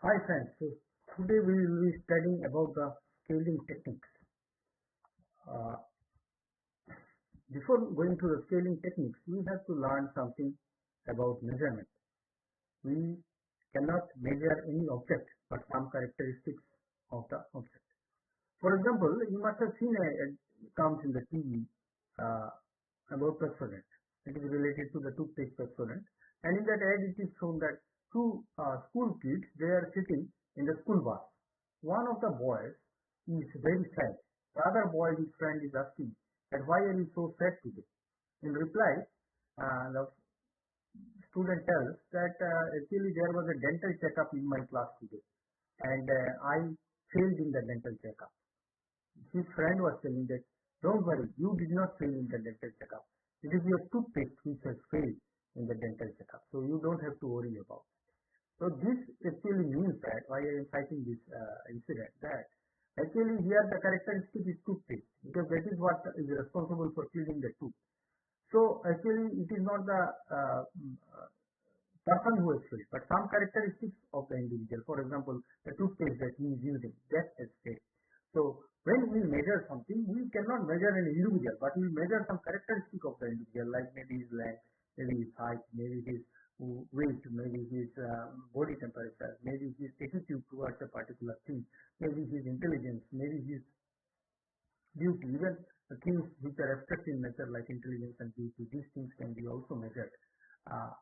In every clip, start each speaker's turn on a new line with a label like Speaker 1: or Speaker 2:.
Speaker 1: Hi friends, so today we will be studying about the scaling techniques. Uh, Before going to the scaling techniques, we have to learn something about measurement. We cannot measure any object but some characteristics of the object. For example, you must have seen a count in the TV uh, about Pepsodent. It is related to the toothpaste Pepsodent, and in that ad it is shown that two school kids, they are sitting in the school bus. One of the boys is very sad. The other boy, his friend, is asking that why are you so sad today? In reply, the student tells that actually there was a dental checkup in my class today, and I failed in the dental checkup. His friend was telling that, don't worry, you did not fail in the dental checkup. It is your toothpaste which has failed in the dental checkup. So you don't have to worry about it. So this actually means that, why I am citing this incident, that actually here the characteristic is toothpaste, because that is what is responsible for cleaning the tooth. So actually it is not the person who has failed, but some characteristics of the individual. For example, the toothpaste that he is using, that has failed. So when we measure something, we cannot measure an individual, but we measure some characteristic of the individual, like maybe his length, maybe his height, maybe his weight, maybe his body temperature, maybe his attitude towards a particular thing, maybe his intelligence, maybe his beauty, even things which are abstract in nature like intelligence and beauty, these things can be also measured. Uh,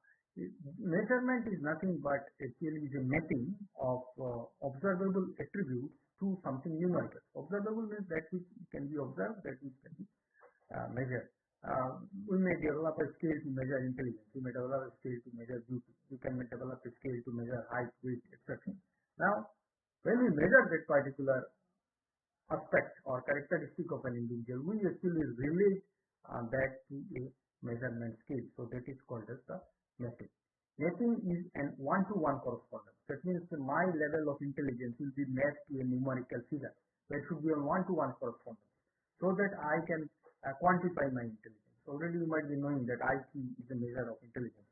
Speaker 1: Measurement is nothing but actually is a mapping of observable attributes to something numerical. Observable means that which can be observed, that which can be measured. We may develop a scale to measure intelligence. We may develop a scale to measure beauty. We can develop a scale to measure height, weight, etc. Now, when we measure that particular aspect or characteristic of an individual, we actually relate that to a measurement scale. So that is called as the mapping. Mapping is an one-to-one correspondence. That means my level of intelligence will be mapped to a numerical figure. That should be a one-to-one correspondence, so that I can quantify my intelligence. Already you might be knowing that IQ is a measure of intelligence,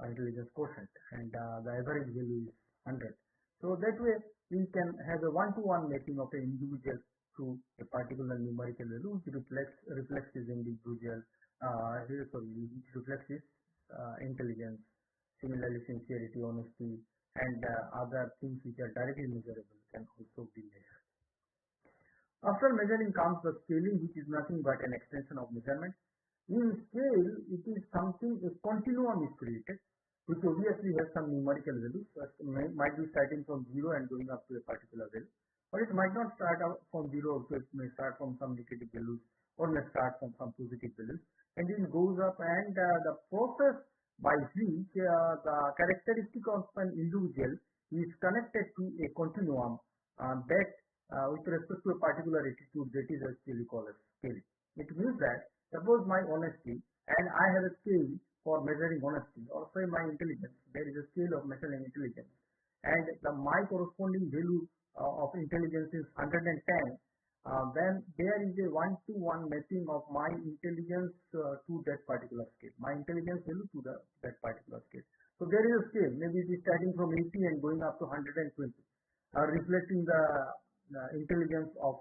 Speaker 1: intelligence quotient, and the average value is 100. So that way we can have a one-to-one mapping of an individual to a particular numerical value which reflects his individual, which reflects his intelligence, similarly sincerity, honesty, and other things which are directly measurable can also be measured. After measuring comes the scaling, which is nothing but an extension of measurement. In scale, it is something, a continuum is created, which obviously has some numerical values. Might be starting from 0 and going up to a particular value. Or it might not start out from 0, so it may start from some negative values, or may start from some positive values. And it goes up, and the process by which the characteristic of an individual is connected to a continuum that with respect to a particular attitude, that is actually called as scale. It means that suppose my honesty, and I have a scale for measuring honesty, or say my intelligence, there is a scale of measuring intelligence, and my corresponding value of intelligence is 110, then there is a one-to-one mapping of my intelligence to that particular scale, my intelligence value to that particular scale. So there is a scale, maybe it is starting from 80 and going up to 120, reflecting the intelligence of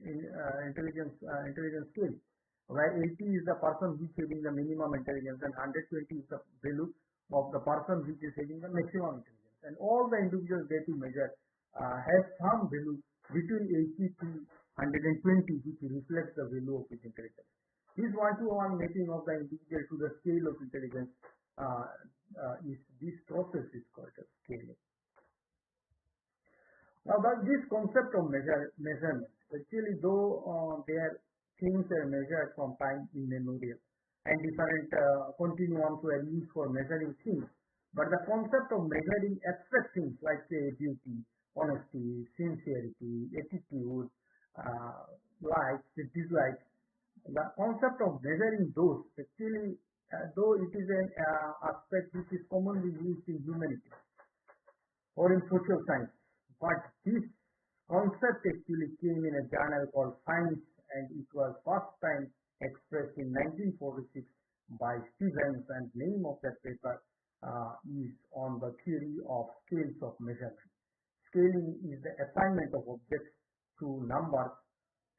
Speaker 1: intelligence scale, where 80 is the person which is having the minimum intelligence and 120 is the value of the person which is having the maximum intelligence. And all the individuals that you measure have some value between 80 to 120, which reflects the value of his intelligence. This one-to-one mapping of the individual to the scale of intelligence this process is called as scaling. Now, but this concept of measurement, actually, though their things are measured from time immemorial, and different continuums were used for measuring things, but the concept of measuring abstract things like say beauty, honesty, sincerity, attitude, likes, dislikes, the concept of measuring those actually, though it is an aspect which is commonly used in humanity or in social science, but this concept actually came in a journal called Science, and it was first time expressed in 1946 by Stevens, and name of that paper is on the theory of scales of measurement. Scaling is the assignment of objects to numbers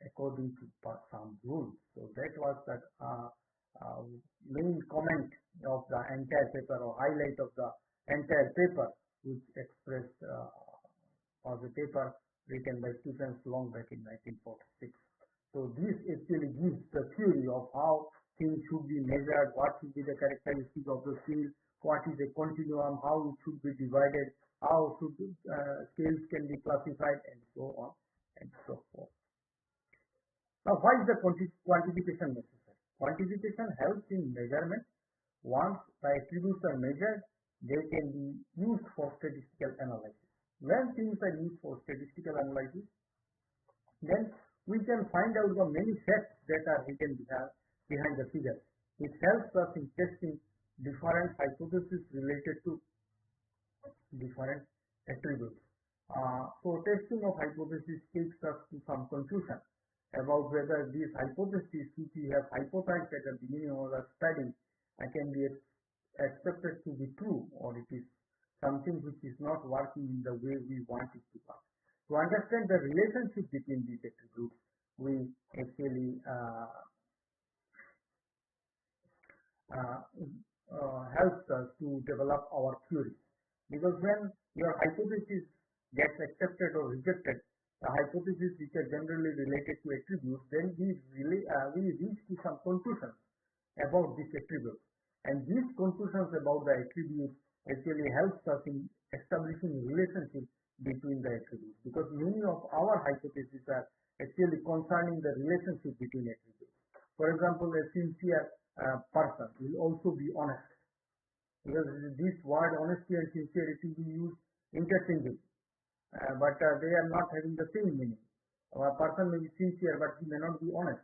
Speaker 1: according to some rules. So that was the main comment of the entire paper, or highlight of the entire paper, which expressed was a paper written by Stephens long back in 1946. So this actually gives the theory of how things should be measured, what should be the characteristic of the scale, what is a continuum, how it should be divided, how should scales can be classified, and so on and so forth. Now, why is the quantification necessary? Quantification helps in measurement. Once the attributes are measured, they can be used for statistical analysis. When things are used for statistical analysis, then we can find out the many facts that are hidden behind the figures. It helps us in testing different hypotheses related to different attributes. So testing of hypothesis takes us to some conclusion about whether these hypotheses which we have hypothesized at the beginning of the study can be accepted to be true, or it is something which is not working in the way we want it to work. To understand the relationship between these attributes, we actually helps us to develop our theories. Because when your hypothesis gets accepted or rejected, the hypotheses which are generally related to attributes, then we reach to some conclusions about this attribute. And these conclusions about the attributes actually helps us in establishing a relationship between the attributes. Because many of our hypotheses are actually concerning the relationship between attributes. For example, a sincere person will also be honest. Because this word honesty and sincerity we use interchangeably. But they are not having the same meaning. A person may be sincere, but he may not be honest.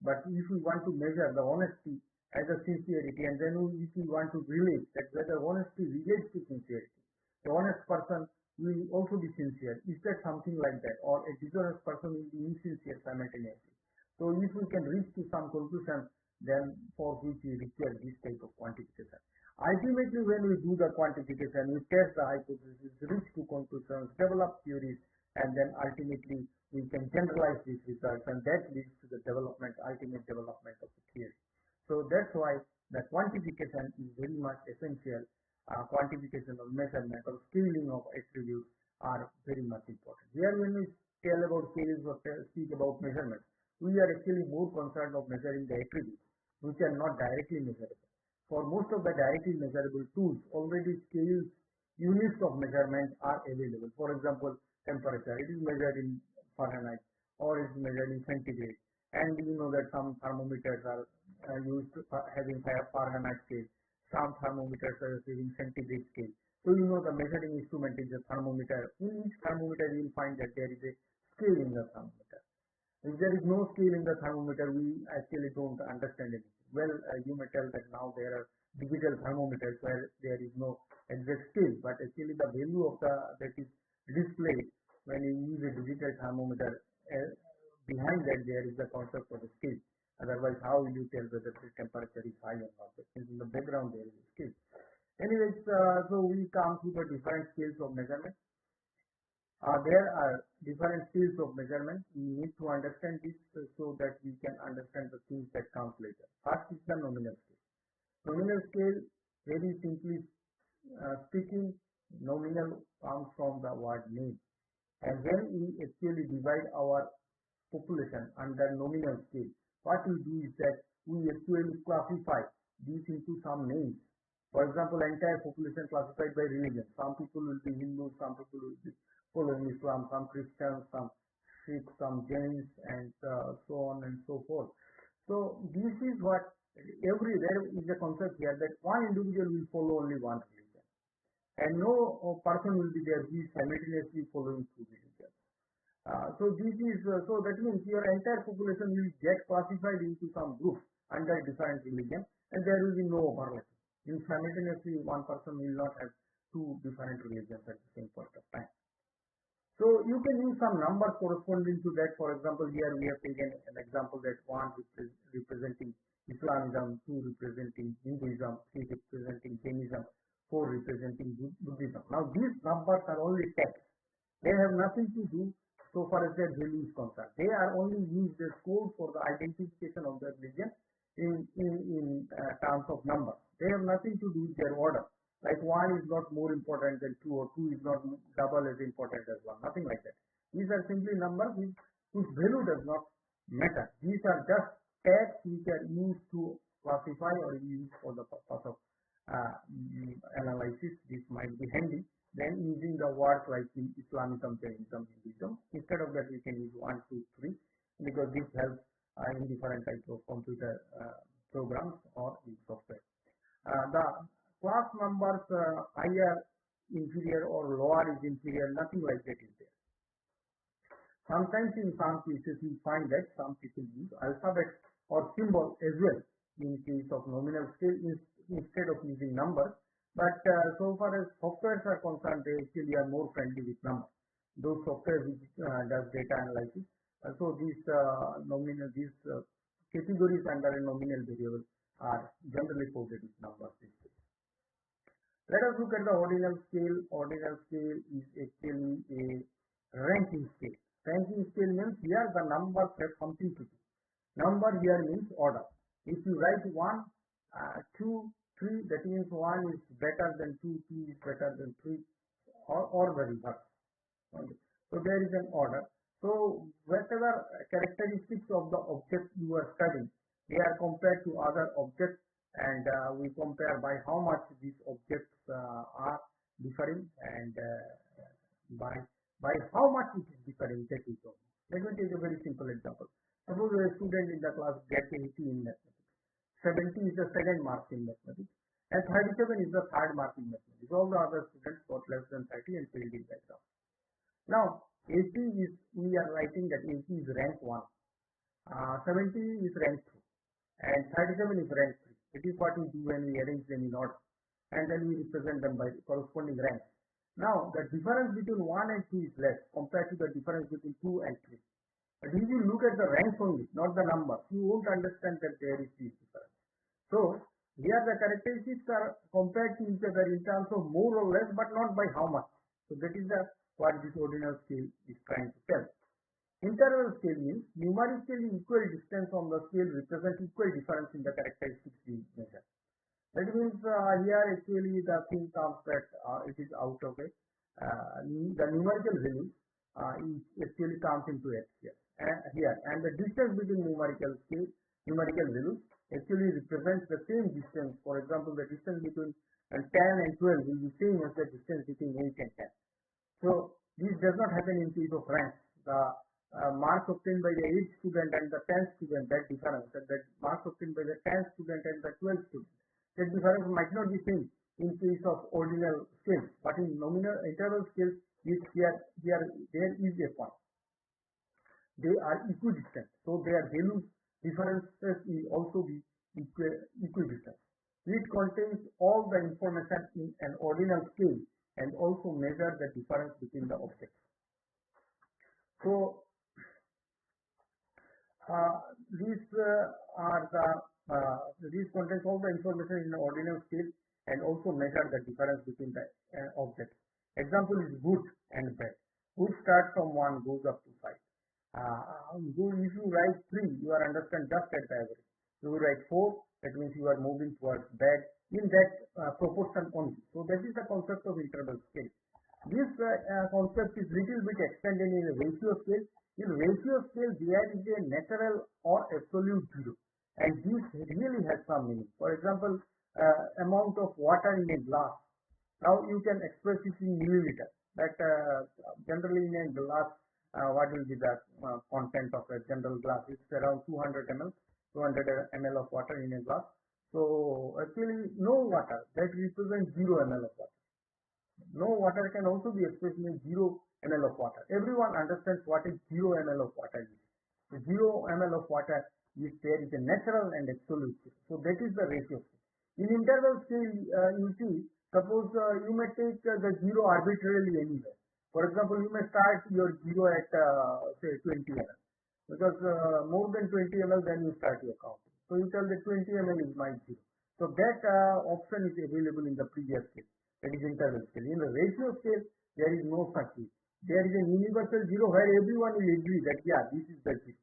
Speaker 1: But if we want to measure the honesty as a sincerity, and then if we want to relate that whether honesty relates to sincerity, the honest person will also be sincere. Is that something like that? Or a dishonest person will be insincere simultaneously. So if we can reach to some conclusion, then for which we require this type of quantification. Ultimately, when we do the quantification, we test the hypothesis, reach to conclusions, develop theories, and then ultimately we can generalize these results, and that leads to the ultimate development of the theory. So that's why the quantification is very much essential. Quantification of measurement or scaling of attributes are very much important. Here, when we tell about scales or speak about measurement, we are actually more concerned of measuring the attributes which are not directly measurable. For most of the directly measurable tools, already scales, units of measurement are available. For example, temperature, it is measured in Fahrenheit or it is measured in centigrade. And you know that some thermometers are used having Fahrenheit scale, some thermometers are having centigrade scale. So you know the measuring instrument is a thermometer. In each thermometer you will find that there is a scale in the thermometer. If there is no scale in the thermometer, we actually don't understand it. Well, you may tell that now there are digital thermometers where there is no exact scale, but actually the value of that is displayed when you use a digital thermometer. Behind that there is the concept of a scale. Otherwise, how will you tell whether the temperature is high or not? Because in the background there is a scale. Anyways, so we come to the different scales of measurement. There are different scales of measurement. We need to understand this so that we can understand the things that comes later. First is the nominal scale. Nominal scale, very simply speaking, nominal comes from the word name. And when we actually divide our population under nominal scale, what we do is that we actually classify these into some names. For example, entire population classified by religion. Some people will be Hindus, some people will be following Islam, some Christians, some Sikhs, some Jains, and so on and so forth. So this is what there is a concept here that one individual will follow only one religion, and no person will be there who is simultaneously following two religions. So this is so that means your entire population will get classified into some group under different religion, and there will be no overlap. In simultaneously, one person will not have two different religions at the same point of time. So you can use some numbers corresponding to that. For example, here we have taken an example that 1 representing Islamism, 2 representing Hinduism, 3 representing Jainism, 4 in Buddhism. Now these numbers are only text. They have nothing to do so far as their value is concerned. They are only used as code for the identification of their religion in terms of numbers. They have nothing to do with their order. Like 1 is not more important than 2 or 2 is not double as important as 1. Nothing like that. These are simply numbers whose value does not matter. These are just tags which are used to classify or used for the purpose of analysis. This might be handy. Then using the words like in Islamism, Jainism, Hinduism. Instead of that, we can use 1, 2, 3 because this helps in different types of computer programs or in software. The class numbers higher, inferior or lower is inferior, nothing like that is there. Sometimes in some cases we find that some people use alphabet or symbol as well in case of nominal scale instead of using numbers. But so far as softwares are concerned, they actually are more friendly with numbers. Those software which does data analysis. So these categories under a nominal variable are generally coded with numbers. Let us look at the ordinal scale. Ordinal scale is actually a ranking scale. Ranking scale means here the numbers have something to do. Number here means order. If you write 1, 2, 3, that means 1 is better than 2, 2 is better than 3, or the reverse. Okay. So there is an order. So whatever characteristics of the object you are studying, they are compared to other objects, and we compare by how much these objects are differing, and by how much it is differing. That is all. Let me take a very simple example. Suppose a student in the class gets 80 in mathematics, 70 is the second mark in mathematics, and 37 is the third mark in mathematics. All the other students got less than 30 and failed in that exam. Now 80 is, we are writing that 80 is rank 1, 70 is rank 2, and 37 is rank 3. It is what we do when we arrange them in order, and then we represent them by corresponding ranks. Now the difference between 1 and 2 is less compared to the difference between 2 and 3. But if you look at the ranks only, not the numbers, you won't understand that there is this difference. So here the characteristics are compared to each other in terms of more or less, but not by how much. So that is what this ordinal scale is trying to tell. Interval scale means numerically equal distance on the scale represents equal difference in the characteristics we measure. That means here actually the thing comes that it is out of it. The numerical value actually comes into it here. And the distance between numerical values actually represents the same distance. For example, the distance between 10 and 12 will be same as the distance between 8 and 10. So this does not happen in case of ranks. The marks obtained by the 8th student and the 10th student, that difference, that marks obtained by the 10th student and the 12th student, that difference might not be same in case of ordinal scale, but in nominal interval scale, there is a point. They are equidistant, so their values differences will also be equidistant. It contains all the information in an ordinal scale and also measure the difference between the objects. So these contains all the information in an ordinal scale and also measure the difference between the objects. Example is good and bad. Good starts from 1, goes up to 5. If you write 3, you are understand just at the average. If you write 4, that means you are moving towards bad in that proportion only. So that is the concept of interval scale. This concept is little bit extended in a ratio scale. In ratio scale, there is a natural or absolute zero, and this really has some meaning. For example, amount of water in a glass. Now you can express it in milliliter. That generally in a glass, what will be the content of a general glass? It's around 200 ml. 200 ml of water in a glass. So actually, no water, that represents 0 ml of water. No water can also be expressed in 0 ml of water. Everyone understands what is 0 ml of water is. So 0 ml of water is there is a natural and absolute. So that is the ratio. In interval scale, you see, suppose you may take the 0 arbitrarily anywhere. For example, you may start your 0 at say 20 ml, because more than 20 ml then you start your count. So you tell that 20 ml is my 0. So that option is available in the previous case. That is interval scale. In the ratio scale, there is no such thing. There is a universal zero where everyone will agree that yeah, this is the zero.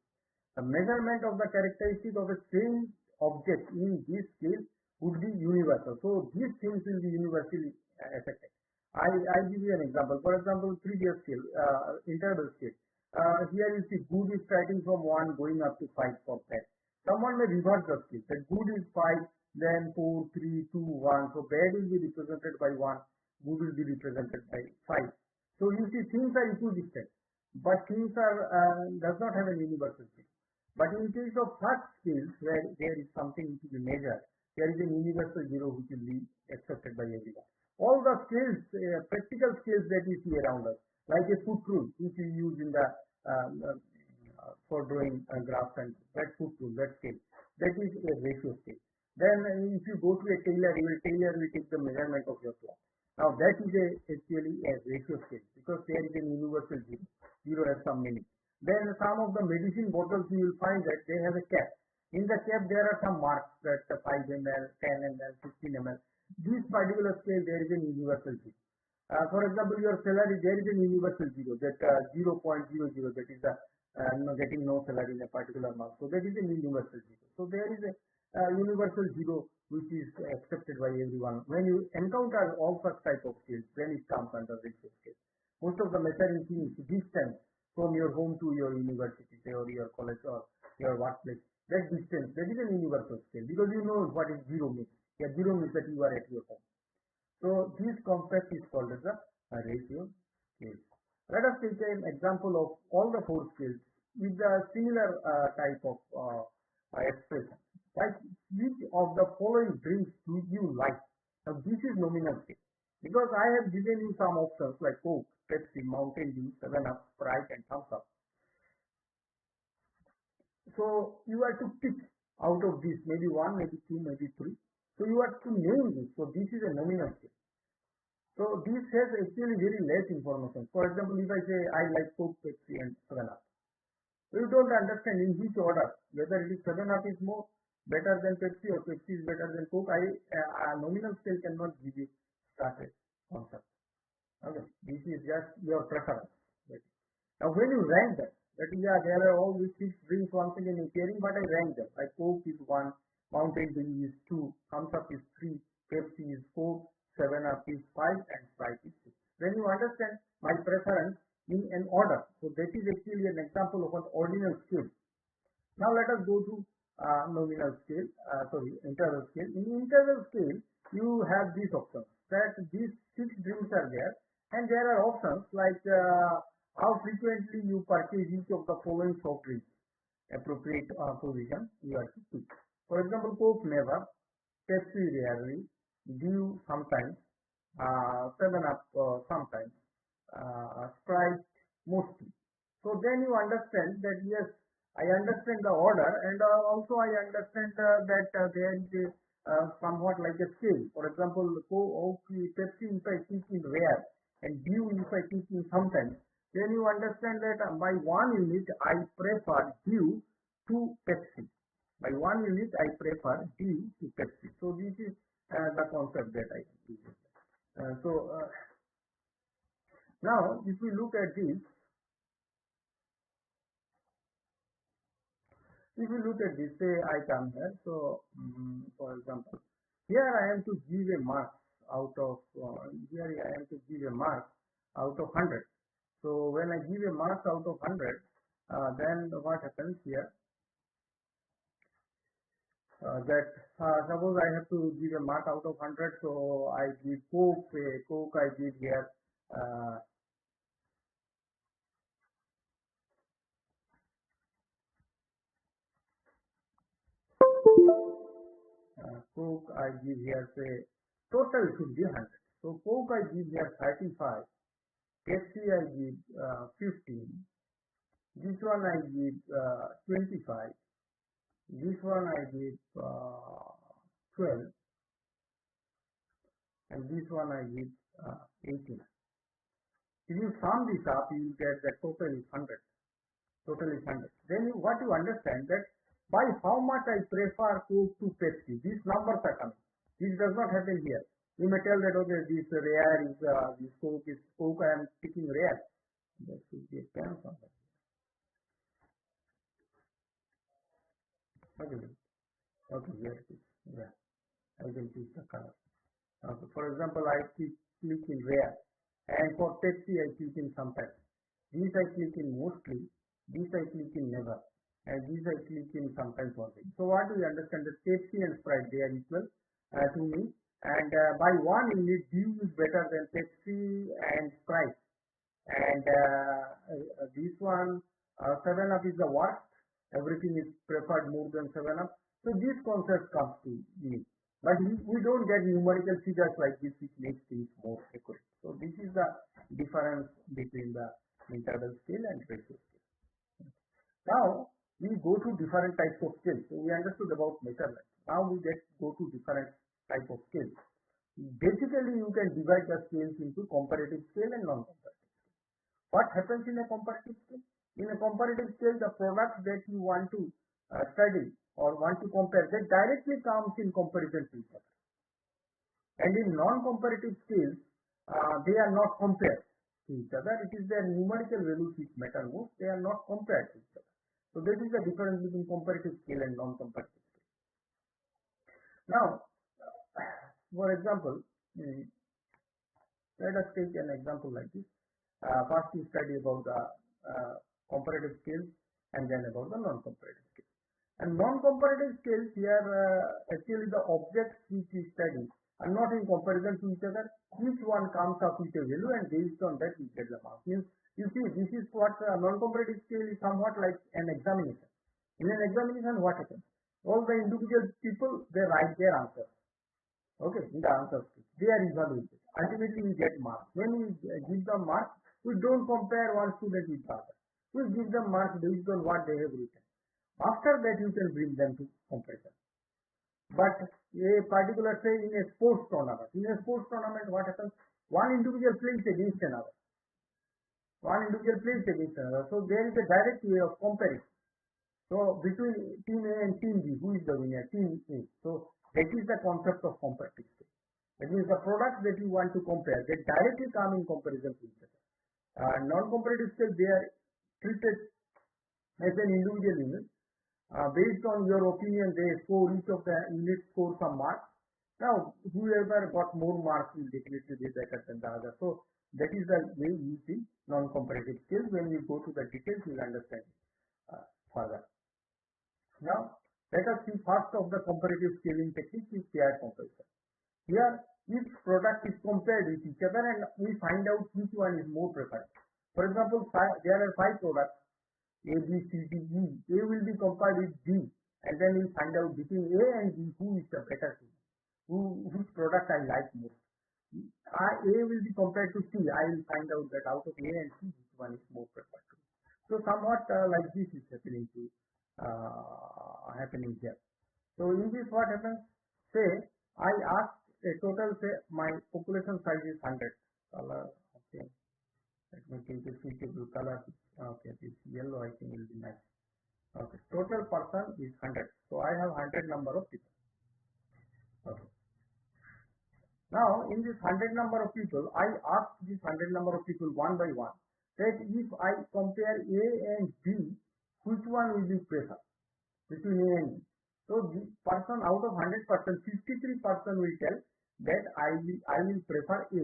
Speaker 1: The measurement of the characteristic of a same object in this scale would be universal. So these things will be universally affected. I give you an example. For example, previous scale, interval scale. Here you see good is starting from 1 going up to 5 for bad. Someone may reverse the scale. That good is 5, then 4, 3, 2, 1. So bad will be represented by 1, good will be represented by 5. So you see things are equidistant, but things are does not have an universal scale. But in case of such scales where there is something to be measured, there is a universal zero which will be accepted by everyone. All the scales, practical scales that we see around us, like a foot rule which we use in the for drawing graphs, and that foot rule, that scale, that is a ratio scale. Then if you go to a tailor, tailor will take the measurement of your cloth. Now that is actually a ratio scale because there is a universal zero. Zero has some meaning. Then some of the medicine bottles you will find that they have a cap. In the cap there are some marks that 5 ml, 10 ml, 15 ml. This particular scale there is a universal zero. For example, your salary there is a universal zero, that 0.00, that is the getting no salary in a particular month. So that is a universal zero. So there is a universal zero which is accepted by everyone. When you encounter all such type of scales, then it comes under ratio scale. Most of the measuring things distance from your home to your university, say, or your college or your workplace. That distance, that is an universal scale because you know what is zero means. Yeah, zero means that you are at your home. So this concept is called as a ratio scale. Let us take an example of all the 4 scales with the similar type of expression. Like which of the following drinks do you like? Now this is nominal scale because I have given you some options like Coke, Pepsi, Mountain Dew, 7-Up, Sprite, and Thumbs Up. So you are to pick out of this, maybe 1, maybe 2, maybe 3. So you are to name this. So this is a nominal scale. So this has actually very less information. For example, if I say I like Coke, Pepsi, and 7-Up, you don't understand in which order, whether it is 7-Up is more better than Pepsi or Pepsi is better than Coke. A nominal scale cannot give you such a concept. Okay, this is just your preference. Now when you rank them, that is, yeah, there are all these 6 drinks once again appearing, but I rank them. Like Coke is 1, Mountain Dew is 2, Thumbs Up is 3, Pepsi is 4, 7-Up is 5, and Sprite is 6. Then you understand my preference in an order. So that is actually an example of an ordinal scale. Now let us go to nominal scale, interval scale. In interval scale, you have these options that these 6 drinks are there, and there are options like how frequently you purchase each of the following soft drinks. Appropriate position you are to pick. For example, Coke never, Pepsi rarely, Dew sometimes, 7-Up sometimes, Sprite mostly. So then you understand that yes, I understand the order, and also I understand that there is a somewhat like a scale. For example, Pepsi if I think in rare, and Dew if I think in sometimes, then you understand that by 1 unit I prefer Dew to Pepsi. By 1 unit I prefer Dew to Pepsi. So this is the concept that I use. Now if we look at this, say I come here. So for example, here I am to give a mark out of 100. So when I give a mark out of 100, then what happens here? Suppose I have to give a mark out of 100, so I give Coke. Coke I give here Coke I give here, say total should be 100. So Coke I give here 35. Pepsi I give 15. This one I give 25. This one I give 12. And this one I give 18. If you sum this up, you will get that total is 100. Total is 100. Then what you understand that by how much I prefer Coke to Pepsi, these numbers are coming. This does not happen here. You may tell that okay, this rare is this Coke I am picking rare. There should be a pen somewhere. Okay, okay, here it is. Yeah, I can choose the color. Okay, for example, I click in rare, and for Pepsi I click in sometimes. This I click in mostly. This I click in never, and this I click in sometimes only. So what do we understand? That Pepsi and Sprite they are equal to me, and by 1 unit Dew is better than Pepsi and Sprite, and this one 7 Up is the worst. Everything is preferred more than 7 Up. So this concept comes to me. But we don't get numerical figures like this which makes things more accurate. So this is the difference between the interval scale and ratio scale. Now we go to different types of scales. So we understood about measurement. Now we go to different type of scales. Basically, you can divide the scales into comparative scale and non-comparative scale. What happens in a comparative scale? In a comparative scale, the products that you want to study or want to compare, that directly comes in comparison to each other. And in non-comparative scales, they are not compared to each other. It is their numerical values which matter most. They are not compared to each other. So this is the difference between comparative scale and non-comparative scale. Now, for example, let us take an example like this. First, we study about the comparative scales and then about the non-comparative scales. And non-comparative scales here, actually the objects which we study are not in comparison to each other. Each one comes up with a value and based on that we get the mark. Means, you see, this is what non-comparative scale is somewhat like an examination. In an examination, what happens? All the individual people, they write their answers. Okay, in the answer script. They are evaluated. Ultimately, we get marks. When we give them marks, we don't compare one student with the other. We give them marks based on what they have written. After that, you can bring them to comparison. But a particular, say, in a sports tournament, what happens? One individual plays against another. So there is a direct way of comparing. So between team A and team B, who is the winner? Team A. So that is the concept of comparative scale. That means the products that you want to compare, they directly come in comparison to each other. Non-comparative scale, they are treated as an individual unit. Based on your opinion, they score, each of the units score some marks. Now, whoever got more marks will definitely be better than the other. So that is the way you see non-comparative scale. When we go to the details, you will understand further. Now, let us see first of the comparative scaling technique is paired comparison. Here, each product is compared with each other and we find out which one is more preferred. For example, there are 5 products, A, B, C, D, E. A will be compared with B and then we find out between A and B who is the better to me, which product I like most. A will be compared to C. I will find out that out of A and C, which one is more preferred to me. So somewhat like this is happening here. So in this what happens? Say I ask a total, say my population size is 100. Color, okay. Let me take a suitable color. Okay, this yellow I think will be nice. Okay, total person is 100. So I have 100 number of people. Okay. Now in this 100 number of people, I ask this 100 number of people one by one that if I compare A and B, which one will you prefer between A and B? So this person out of 100%, 53% will tell that I will prefer A.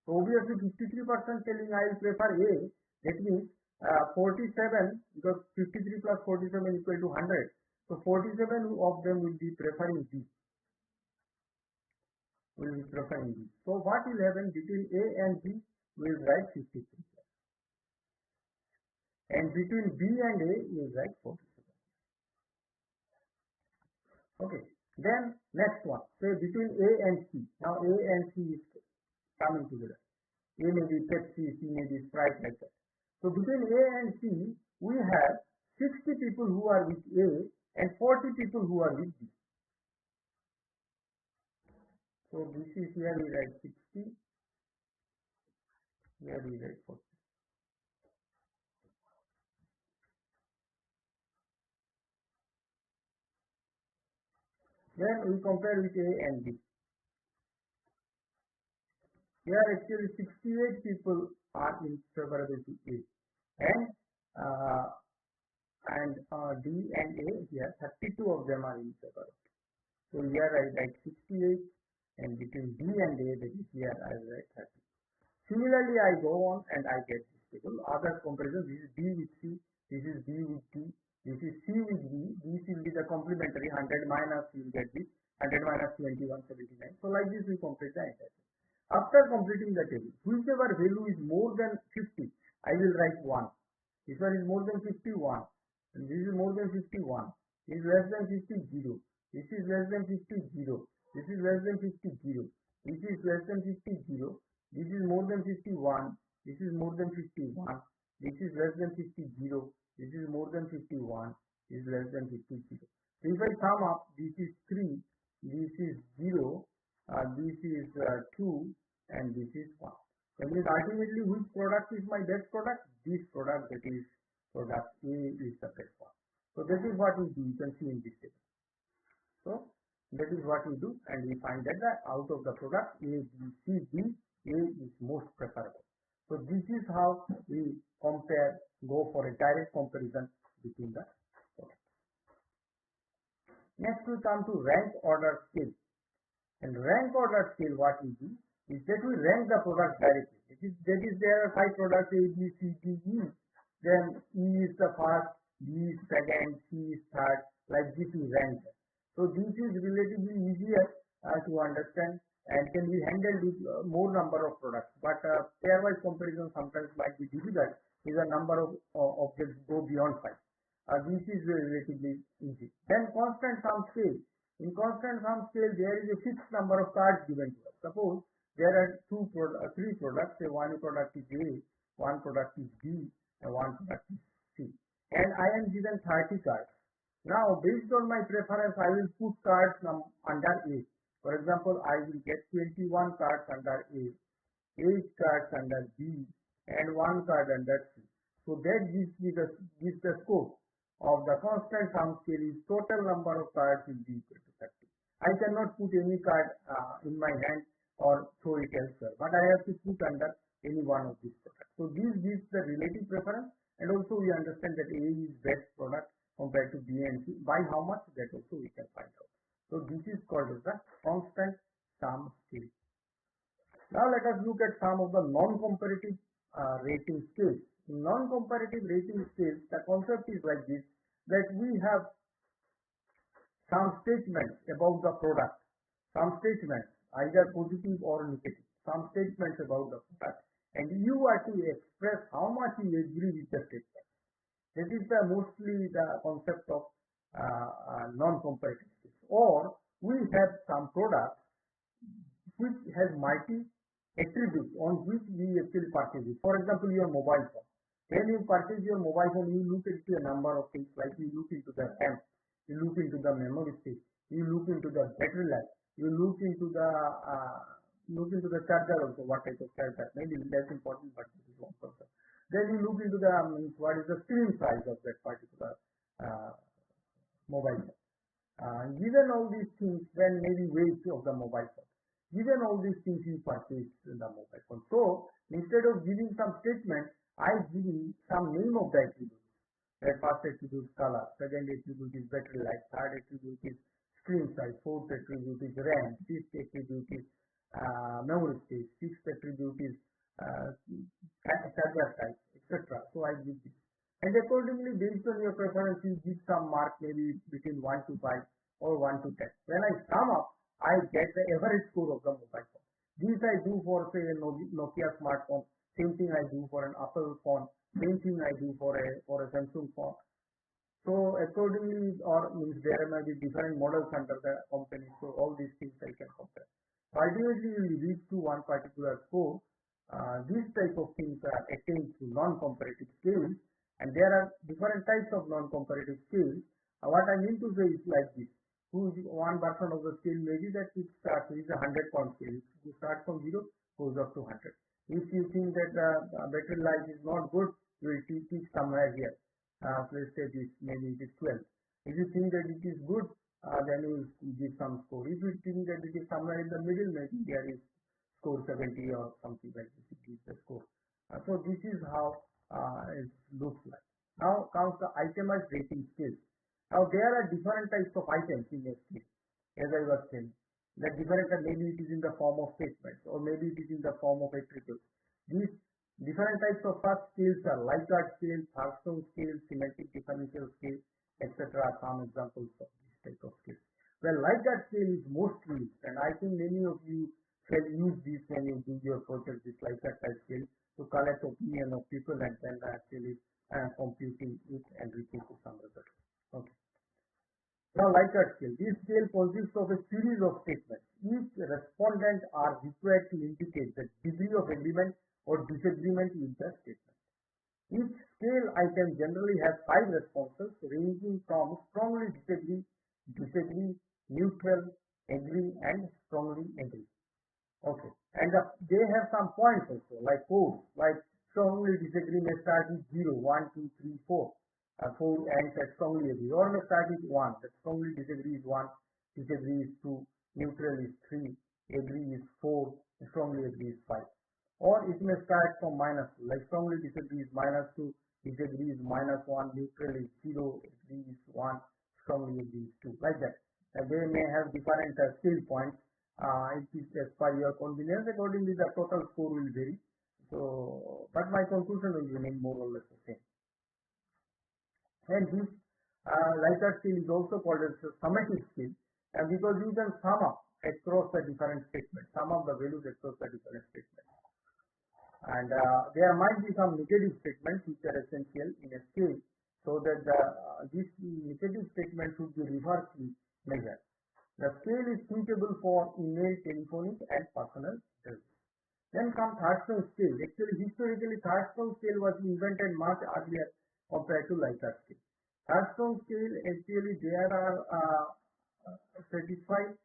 Speaker 1: So obviously 53% telling I will prefer A, that means 47, because 53 plus 47 equal to 100. So 47 of them will be preferring B. So what will happen between A and B? We will write 53. And between B and A, we will write 47. Okay. Then next one, say between A and C. Now A and C is coming together. A may be Pepsi, C may be Sprite, like that. So between A and C, we have 60 people who are with A and 40 people who are with B. So this is here we write 60, here we write 40. Then we compare with A and B. Here actually 68 people are in favorable to A, and uh, D and A here 32 of them are in favor. So here I write 68, and between D and A, that is here I write 30. Similarly, I go on and I get this table. Other comparison, this is B with C, this is B with D, this is C with D. This will be the complementary 100 minus, you will get this 100 minus 2179. So like this we complete the entire table. After completing the table, whichever value is more than 50, I will write 1. This one is more than 51, and this is more than 51. This is less than 50, 0. This is less than 50, 0. This is less than 50, 0. This is less than 50, 0. This is more than 51. This is more than 51. This is less than 50, 0. This is more than 51. This is less than 50, 0. So if I sum up, this is 3, this is 0, this is 2, and this is 1. That means ultimately which product is my best product? This product, that is product A, is the best one. So that is what we do. You can see in this table. So that is what we do, and we find that out of the product A, B, C, D, A is most preferable. So this is how we go for a direct comparison between the products. Next we come to rank order scale. And rank order scale, what we do is that we rank the product directly. That is there are 5 products A, B, C, D, E. Then E is the first, B is second, C is third, like this we rank. So this is relatively easier to understand and can be handled with more number of products. But pairwise comparison sometimes might be difficult if the number of objects go beyond 5. This is relatively easy. Then constant sum scale. In constant sum scale, there is a fixed number of cards given to us. Suppose there are 3 products. Say one product is A, one product is B, and one product is C. And I am given 30 cards. Now, based on my preference, I will put cards under A. For example, I will get 21 cards under A, 8 cards under B, and 1 card under C. So that gives the scope of the constant sum scale is total number of cards will be equal to 30. I cannot put any card in my hand or throw it elsewhere, but I have to put under any one of these products. So this gives the relative preference, and also we understand that A is best product compared to B and C. By how much, that also we can find out. So this is called as the constant sum scale. Now let us look at some of the non-comparative rating scales. In non-comparative rating scales, the concept is like this, that we have some statements about the product, some statements either positive or negative, some statements about the product, and you are to express how much you agree with the statement. That is mostly the concept of non-comparative scales. Or we have some product which has multi attributes on which we actually purchase it. For example, your mobile phone. When you purchase your mobile phone, you look into a number of things, like you look into the RAM, you look into the memory space, you look into the battery life, you look into the charger also, what type of charger, maybe less important, but this is one concept. Then you look into the what is the screen size of that particular mobile phone. Given all these things, then maybe weight of the mobile phone. Given all these things, you purchase the mobile phone. So instead of giving some statement, I give some name of the attribute. The first attribute is color, second attribute is battery life, third attribute is screen size, fourth attribute is RAM, fifth attribute is memory space, sixth attribute is charger type, etc. So I give this. And accordingly, based on your preference, you give some mark, maybe between 1 to 5 or 1 to 10. When I sum up, I get the average score of the mobile phone. This I do for, say, a Nokia smartphone. Same thing I do for an Apple phone. Same thing I do for a Samsung phone. So accordingly, or means there may be different models under the company. So all these things I can compare. Ultimately, you reach to one particular score. These type of things are attained through non-comparative scales, and there are different types of non-comparative scales. What I mean to say is like this. One version of the scale may be that it starts with a 100-point scale. You start from 0, goes up to 100. If you think that the battery life is not good, you will teach somewhere here. Let's say this, maybe it is 12. If you think that it is good, then you will give some score. If you think that it is somewhere in the middle, maybe there is score 70 or something like this. It is the score. So this is how it looks like. Now comes the itemized rating scale. Now there are different types of items in a scale, as I was saying. The different, maybe it is in the form of statements, or maybe it is in the form of attributes. These different types of first scales are Likert scale, Thurstone scale, Semantic Differential scale, etc. are some examples of this type of scale. Well, Likert scale is most used, and I think many of you shall use this when you do your project, this Likert type scale, to collect opinion of people and then actually computing it and reaching to some result. Okay. Now, Likert scale. This scale consists of a series of statements. Each respondent are required to indicate the degree of agreement or disagreement with the statement. Each scale item generally has 5 responses ranging from strongly disagree, neutral, agree, and strongly agree. Okay, and they have some points also, like codes, like strongly disagree may start with 0, 1, 2, 3, 4. 4 ends at strongly agree, or may start with 1, that strongly disagree is 1, disagree is 2, neutral is 3, agree is 4, strongly agree is 5. Or it may start from -2, like strongly disagree is -2, disagree is -1, neutral is 0, agree is 1, strongly agree is 2, like that. And they may have different skill points. It is as per your convenience. Accordingly, the total score will vary. So, but my conclusion will remain more or less the same. And this Likert scale is also called as a summative scale, because you can sum up across the different statements, sum up the values across the different statements. And there might be some negative statements which are essential in a scale, so that this negative statement should be reversely measured. The scale is suitable for email, telephonic, and personal interviews. Then comes Thurstone scale. Actually, historically, Thurstone scale was invented much earlier compared to Likert scale. Thurstone scale, actually, there are satisfied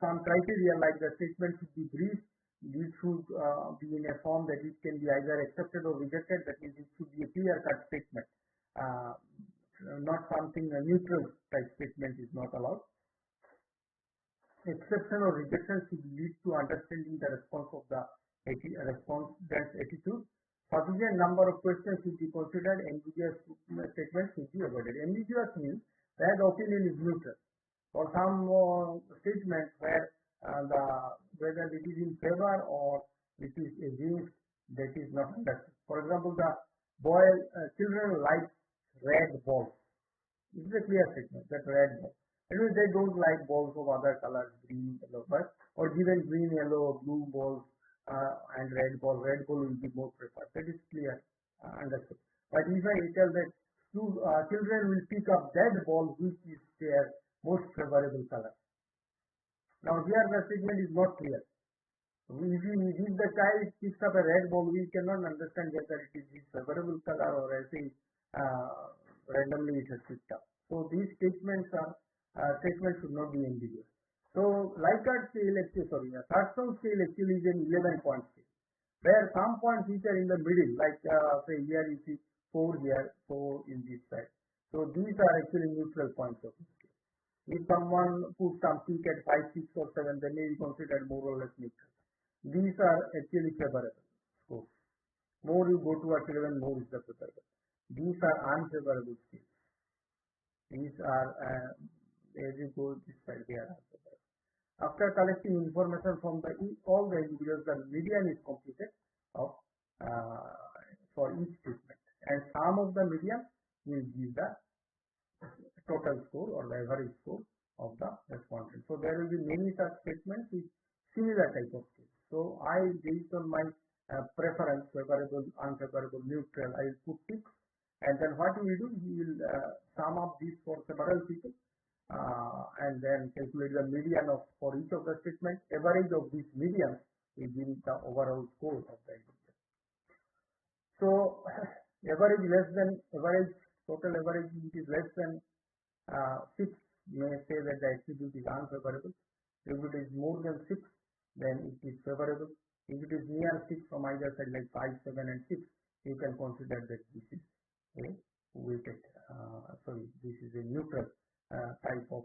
Speaker 1: some criteria, like the statement should be brief. This should be in a form that it can be either accepted or rejected. That means it should be a clear-cut statement. Not something, a neutral type statement is not allowed. Exception or rejection should lead to understanding the response of the respondent's attitude. Sufficient number of questions should be considered. Ambiguous statements should be avoided. Ambiguous means that the opinion is neutral. For some statements where whether it is in favor or it is against, that is not understood. For example, the children like red balls. This is a clear statement that red ball. Anyway, they don't like balls of other colors, green, yellow, but or given green, yellow, blue balls and red ball will be more preferred. That is clear, understood. But if I tell that children will pick up that ball which is their most favorable color. Now here the statement is not clear. If the child picks up a red ball, we cannot understand whether it is his favorable color or I think randomly it has picked up. So these statements should not be ambiguous. So Likert scale, Thurstone scale actually is an 11-point scale, where some points which are in the middle, like say here you see 4 here, 4 in this side. So these are actually neutral points of the scale. If someone puts some peak at 5, 6 or 7, they may be considered more or less neutral. These are actually favorable scores. More you go towards 11, more is the favorable. These are unfavorable scales. These are as you go this side, they are unfavorable. After collecting information from all the individuals, the median is computed of for each statement, and sum of the median will give the total score or the average score of the respondent. So there will be many such statements with similar type of scale. So I, based on my preference, favorable, unfavorable, neutral, I will put ticks, and then what we will do, we will sum up these for several people. And then calculate the median for each of the statements. Average of this median will give the overall score of the individual. So total average which is less than 6 may say that the attribute is unfavorable. If it is more than 6, then it is favorable. If it is near 6 from either side, like 5, 7, and 6, you can consider that this is a weighted. This is a neutral type of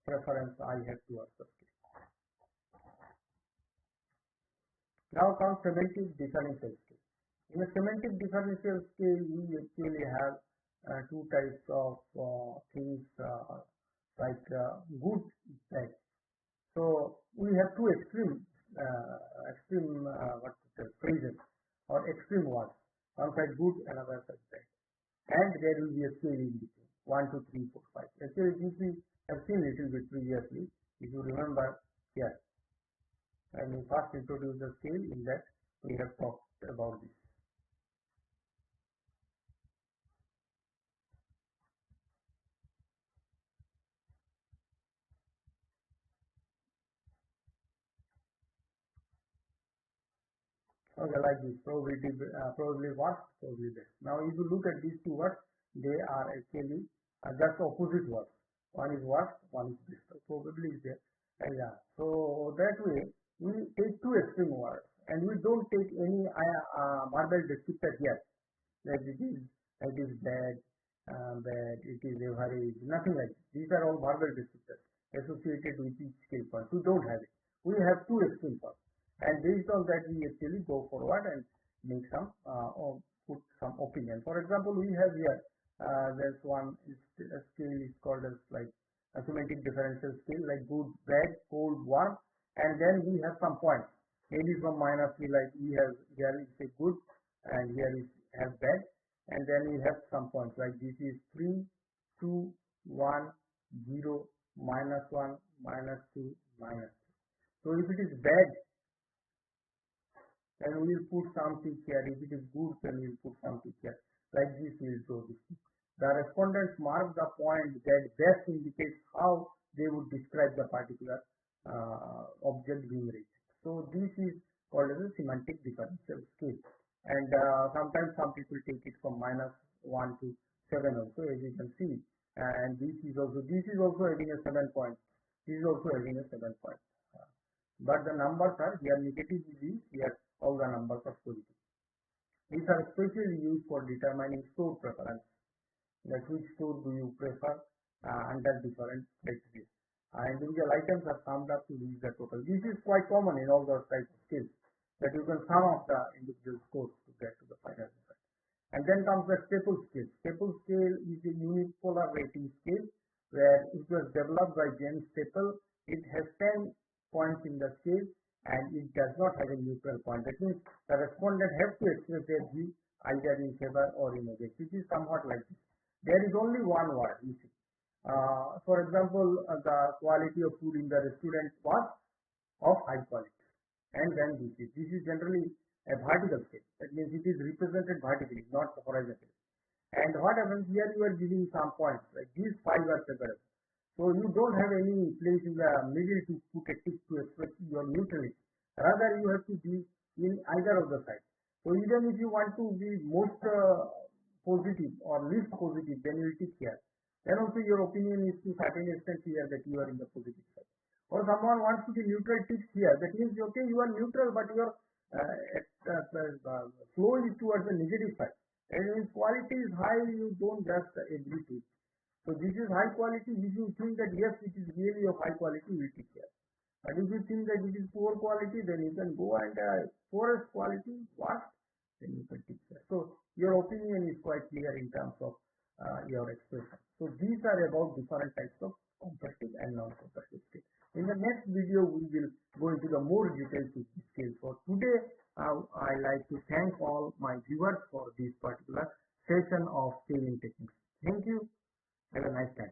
Speaker 1: preference I have towards the scale. Now comes semantic differential scale. In a semantic differential scale, we actually have two types of things like good, bad. So we have two what phrases or extreme words. One side good, another side bad, and there will be a scale in between 1, 2, 3, 4, 5. Actually, this we have seen little bit previously. If you remember here, when we first introduced the scale, in that we have talked about this. Okay, like this, probability, probably worst, probably best. Now, if you look at these two words, they are actually just opposite words. One is worst, one is best. So probably is there. Yeah. So that way, we take two extreme words, and we don't take any verbal descriptor here. Like it is bad, bad, it is average, nothing like this. These are all verbal descriptors associated with each scale point. We don't have it. We have two extreme points, and based on that, we actually go forward and make some or put some opinion. For example, we have here there's one scale is called as like a semantic differential scale, like good, bad, cold, warm, and then we have some points. Maybe from -3, like we have here is a good, and here is have bad, and then we have some points like this is 3, 2, 1, 0, -1, -2, -3. So if it is bad, then we will put some tick here. If it is good, then we will put some tick here. Like this, we will show this. The respondents mark the point that best indicates how they would describe the particular object being rated. So this is called as a semantic differential scale. And sometimes some people take it from -1 to 7 also, as you can see. And this is also having a 7 point. This is also having a 7 point. But the numbers are here negative is here all the numbers are positive. These are especially used for determining store preference. Like which store do you prefer under different criteria. Individual items are summed up to reach the total. This is quite common in all those types of scales that you can sum up the individual scores to get to the final result. And then comes the staple scale. Staple scale is a unipolar rating scale where it was developed by James Staple. It has 10 points in the scale and it does not have a neutral point. That means the respondent has to express their view either in favor or in against. It is somewhat like this. There is only one word missing. For example, the quality of food in the restaurant was of high quality. And then this is generally a vertical scale. That means it is represented vertically, not horizontally. And what happens here, you are giving some points, like these 5 are favorable. So you don't have any place in the middle to put a tick to express your neutrality. Rather, you have to be in either of the sides. So even if you want to be most positive or least positive, then you will tick here. Then also your opinion is to certain extent here that you are in the positive side. Or someone wants to be neutral, ticks here. That means okay, you are neutral, but your flow is towards the negative side. And when quality is high, you don't just agree to it. So this is high quality. If you think that yes, it is really of high quality, you take care. But if you think that it is poor quality, then you can go and poorest quality, worst, then you can take care. So your opinion is quite clear in terms of your expression. So these are about different types of comparative and non-comparative scale. In the next video, we will go into the more details of the scale. For today, I like to thank all my viewers for this particular session of scaling techniques. Thank you. Have a nice time.